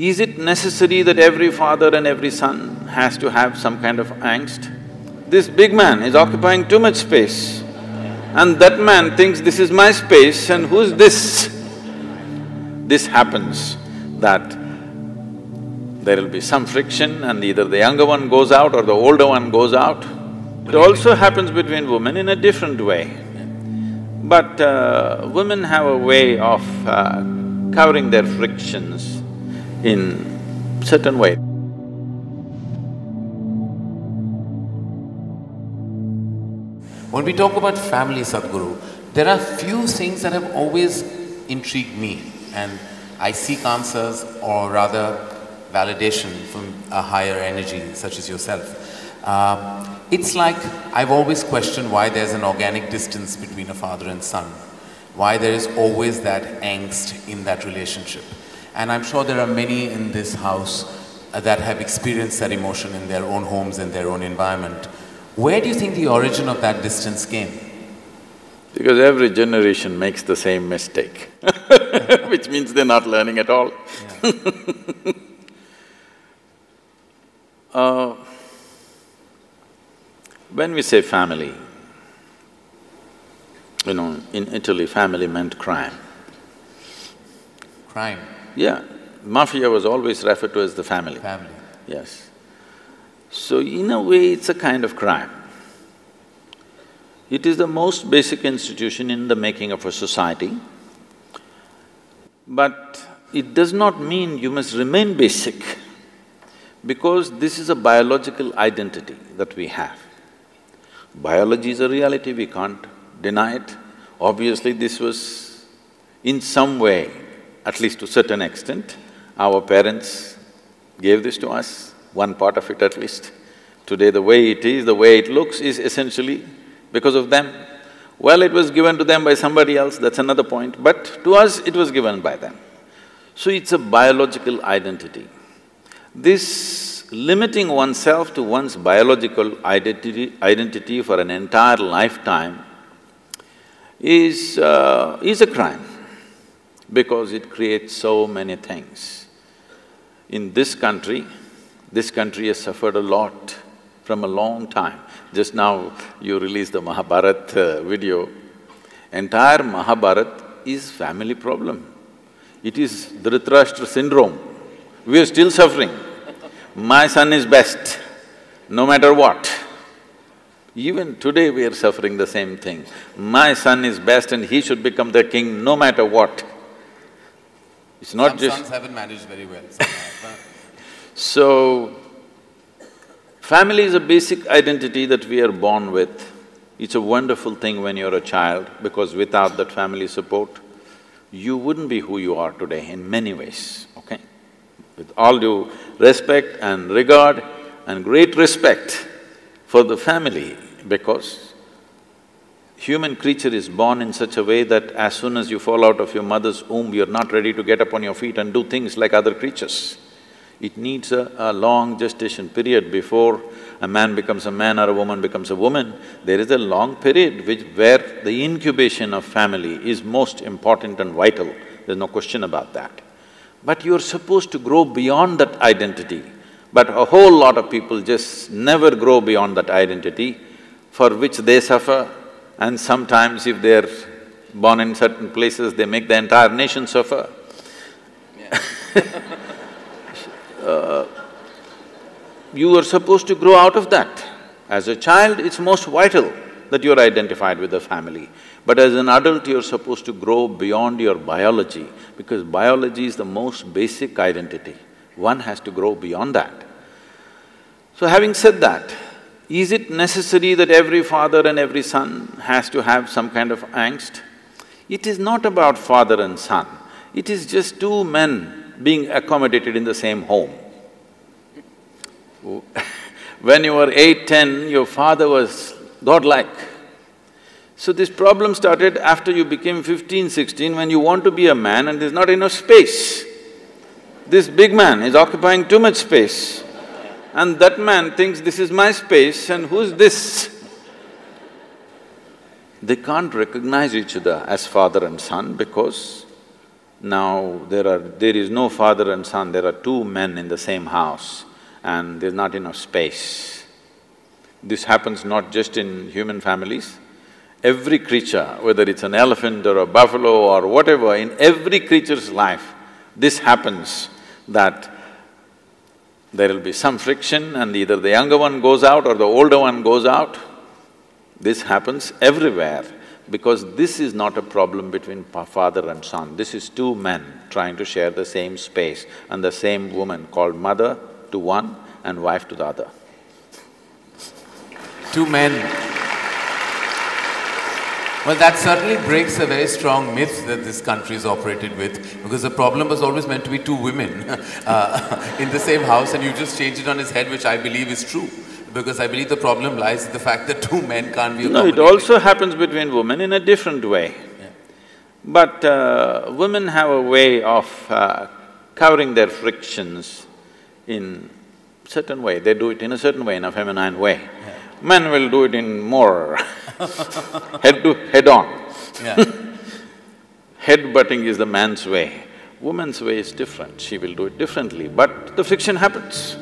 Is it necessary that every father and every son has to have some kind of angst? This big man is occupying too much space, and that man thinks this is my space and who's this? This happens that there will be some friction and either the younger one goes out or the older one goes out. It also happens between women in a different way. But women have a way of covering their frictions in certain way. When we talk about family, Sadhguru, there are few things that have always intrigued me, and I seek answers or rather validation from a higher energy such as yourself. It's like I've always questioned why there's an organic distance between a father and son, why there is always that angst in that relationship. And I'm sure there are many in this house that have experienced that emotion in their own homes and their own environment. Where do you think the origin of that distance came? Because every generation makes the same mistake which means they're not learning at all. Yeah. When we say family, you know, in Italy, family meant crime. Crime? Yeah, mafia was always referred to as the family. Family. Yes. So in a way, it's a kind of crime. It is the most basic institution in the making of a society, but it does not mean you must remain basic, because this is a biological identity that we have. Biology is a reality, we can't deny it. Obviously, this was in some way, at least to a certain extent, our parents gave this to us, one part of it at least. Today the way it is, the way it looks is essentially because of them. Well, it was given to them by somebody else, that's another point, but to us it was given by them. So it's a biological identity. This limiting oneself to one's biological identity for an entire lifetime is a crime, because it creates so many things. In this country has suffered a lot from a long time. Just now you released the Mahabharata video. Entire Mahabharata is family problem. It is Dhritarashtra syndrome. We are still suffering. My son is best, no matter what. Even today we are suffering the same thing. My son is best and he should become the king no matter what. It's not just… Some sons haven't managed very well. So, family is a basic identity that we are born with. It's a wonderful thing when you're a child, because without that family support, you wouldn't be who you are today in many ways, okay? With all due respect and regard and great respect for the family, because human creature is born in such a way that as soon as you fall out of your mother's womb, you're not ready to get up on your feet and do things like other creatures. It needs a long gestation period before a man becomes a man or a woman becomes a woman. There is a long period where the incubation of family is most important and vital, there's no question about that. But you're supposed to grow beyond that identity. But a whole lot of people just never grow beyond that identity, for which they suffer, and sometimes if they're born in certain places, they make the entire nation suffer. You are supposed to grow out of that. As a child, it's most vital that you're identified with the family. But as an adult, you're supposed to grow beyond your biology, because biology is the most basic identity. One has to grow beyond that. So having said that, is it necessary that every father and every son has to have some kind of angst? It is not about father and son, it is just two men being accommodated in the same home. When you were 8, 10, your father was godlike. So this problem started after you became 15, 16, when you want to be a man and there's not enough space. This big man is occupying too much space, and that man thinks this is my space and who's this? They can't recognize each other as father and son because Now there is no father and son, there are two men in the same house and there's not enough space. This happens not just in human families. Every creature, whether it's an elephant or a buffalo or whatever, in every creature's life, this happens that there will be some friction and either the younger one goes out or the older one goes out. This happens everywhere because this is not a problem between father and son. This is two men trying to share the same space and the same woman called mother to one and wife to the other. Two men. Well, that certainly breaks a very strong myth that this country is operated with, because the problem was always meant to be two women in the same house, and you just changed it on its head, which I believe is true. Because I believe the problem lies in the fact that two men can't be accommodated. No, it also happens between women in a different way. Yeah. But women have a way of covering their frictions in certain way. They do it in a certain way, in a feminine way. Yeah. Men will do it in more head-on. Yeah. Head-butting is the man's way. Woman's way is different, she will do it differently, but the friction happens.